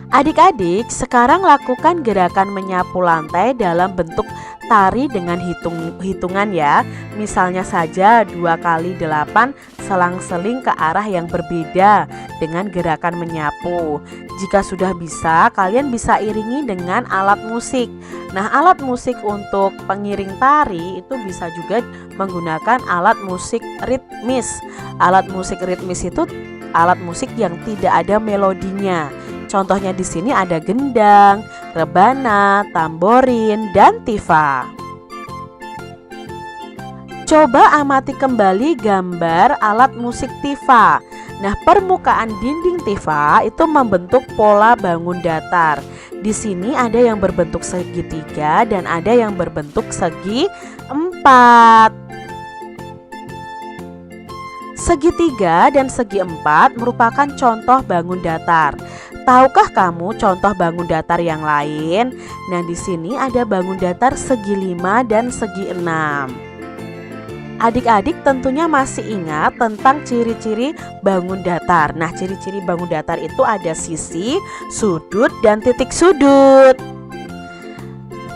Adik-adik, sekarang lakukan gerakan menyapu lantai dalam bentuk tari dengan hitungan ya. Misalnya saja 2 kali 8 selang-seling ke arah yang berbeda dengan gerakan menyapu. Jika sudah bisa, kalian bisa iringi dengan alat musik. Nah, alat musik untuk pengiring tari itu bisa juga menggunakan alat musik ritmis. Alat musik ritmis itu alat musik yang tidak ada melodinya. Contohnya di sini ada gendang, rebana, tamborin, dan tifa. Coba amati kembali gambar alat musik tifa. Nah, permukaan dinding tifa itu membentuk pola bangun datar. Di sini ada yang berbentuk segitiga dan ada yang berbentuk segi empat. Segitiga dan segi empat merupakan contoh bangun datar. Tahukah kamu contoh bangun datar yang lain? Nah, di sini ada bangun datar segi 5 dan segi 6. Adik-adik tentunya masih ingat tentang ciri-ciri bangun datar. Nah, ciri-ciri bangun datar itu ada sisi, sudut, dan titik sudut.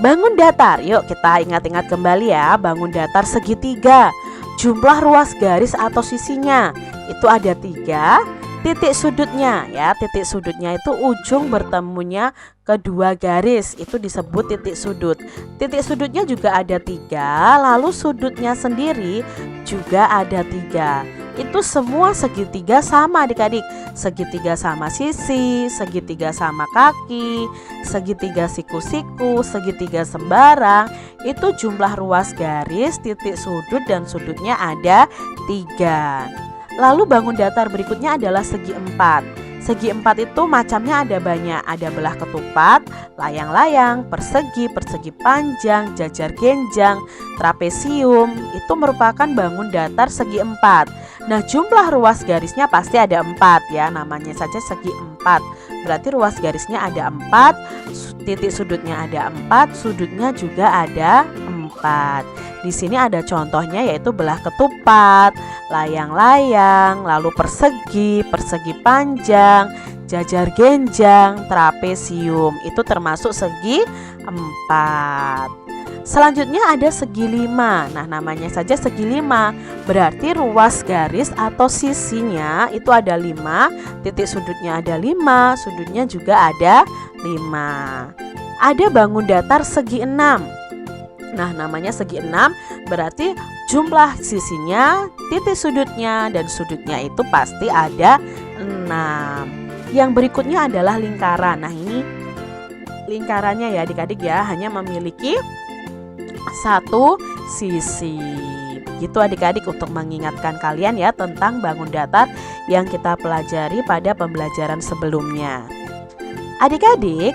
Bangun datar, yuk kita ingat-ingat kembali ya. Bangun datar segitiga. Jumlah ruas garis atau sisinya itu ada 3. Titik sudutnya ya, titik sudutnya itu ujung bertemunya kedua garis, itu disebut titik sudut. Titik sudutnya juga ada 3, lalu sudutnya sendiri juga ada 3. Itu semua segitiga sama adik-adik. Segitiga sama sisi, segitiga sama kaki, segitiga siku-siku, segitiga sembarang. Itu jumlah ruas garis, titik sudut, dan sudutnya ada 3. Lalu bangun datar berikutnya adalah segi 4. Segi 4 itu macamnya ada banyak. Ada belah ketupat, layang-layang, persegi, persegi panjang, jajar genjang, trapesium. Itu merupakan bangun datar segi 4. Nah, jumlah ruas garisnya pasti ada 4 ya. Namanya saja segi 4. Berarti ruas garisnya ada 4, titik sudutnya ada 4, sudutnya juga ada 4. Di sini ada contohnya yaitu belah ketupat, layang-layang, lalu persegi, persegi panjang, jajar genjang, trapesium. Itu termasuk segi 4. Selanjutnya ada segi 5. Nah, namanya saja segi 5. Berarti ruas garis atau sisinya itu ada 5, titik sudutnya ada 5, sudutnya juga ada 5. Ada bangun datar segi 6. Nah, namanya segi 6 berarti jumlah sisinya, titik sudutnya, dan sudutnya itu pasti ada 6. Yang berikutnya adalah lingkaran. Nah, ini lingkarannya ya adik-adik ya, hanya memiliki 1 sisi. Begitu adik-adik untuk mengingatkan kalian ya tentang bangun datar yang kita pelajari pada pembelajaran sebelumnya. Adik-adik,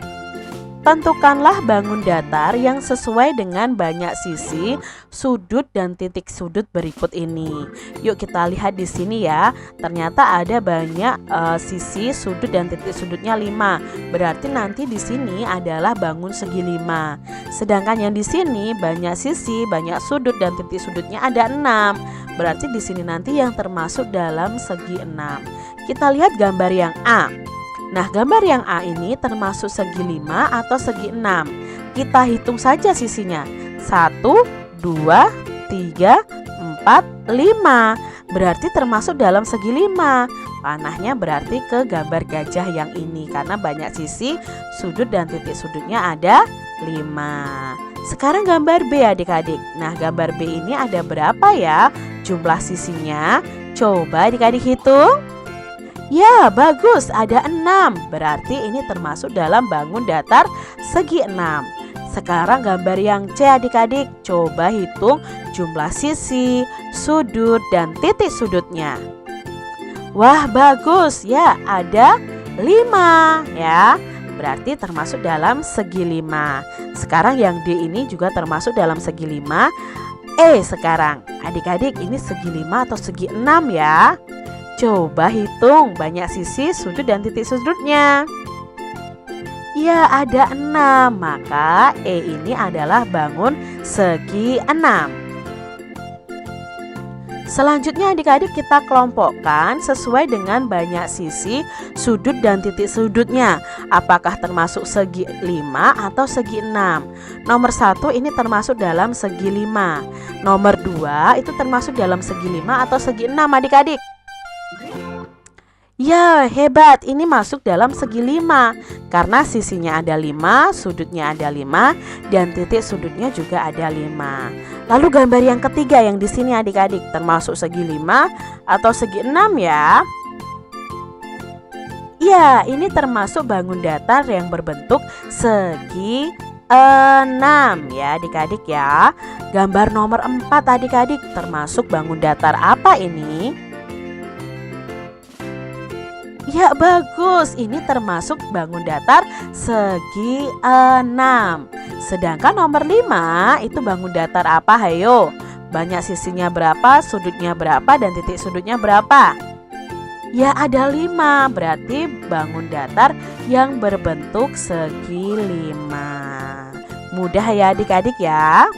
tentukanlah bangun datar yang sesuai dengan banyak sisi, sudut, dan titik sudut berikut ini. Yuk kita lihat di sini ya. Ternyata ada banyak sisi, sudut, dan titik sudutnya 5. Berarti nanti di sini adalah bangun segi 5. Sedangkan yang di sini banyak sisi, banyak sudut, dan titik sudutnya ada 6. Berarti di sini nanti yang termasuk dalam segi 6. Kita lihat gambar yang A. Nah, gambar yang A ini termasuk segi 5 atau segi 6. Kita hitung saja sisinya. 1, 2, 3, 4, 5. Berarti termasuk dalam segi 5. Panahnya berarti ke gambar gajah yang ini karena banyak sisi, sudut, dan titik sudutnya ada 5. Sekarang gambar B adik-adik. Nah, gambar B ini ada berapa ya jumlah sisinya? Coba adik-adik hitung. Ya, bagus, ada 6. Berarti ini termasuk dalam bangun datar segi 6. Sekarang gambar yang C adik-adik. Coba hitung jumlah sisi, sudut, dan titik sudutnya. Wah, bagus ya, ada 5 ya. Berarti termasuk dalam segi 5. Sekarang yang D ini juga termasuk dalam segi 5. Sekarang adik-adik, ini segi 5 atau segi 6 ya? Coba hitung banyak sisi, sudut, dan titik sudutnya. Ya, ada 6. Maka E ini adalah bangun segi 6. Selanjutnya adik-adik kita kelompokkan sesuai dengan banyak sisi, sudut dan titik sudutnya. Apakah termasuk segi 5 atau segi 6? Nomor 1 ini termasuk dalam segi 5. Nomor 2 itu termasuk dalam segi 5 atau segi 6 adik-adik? Ya, hebat, ini masuk dalam segi 5 karena sisinya ada 5, sudutnya ada 5, dan titik sudutnya juga ada 5. Lalu gambar yang ketiga yang di sini adik-adik termasuk segi 5 atau segi 6 ya? Ya, ini termasuk bangun datar yang berbentuk segi 6 ya adik-adik ya. Gambar nomor 4 adik-adik termasuk bangun datar apa ini? Ya, bagus, ini termasuk bangun datar segi 6. Sedangkan nomor 5 itu bangun datar apa? Hayo, banyak sisinya berapa, sudutnya berapa, dan titik sudutnya berapa? Ya, ada 5, berarti bangun datar yang berbentuk segi 5. Mudah ya adik-adik ya.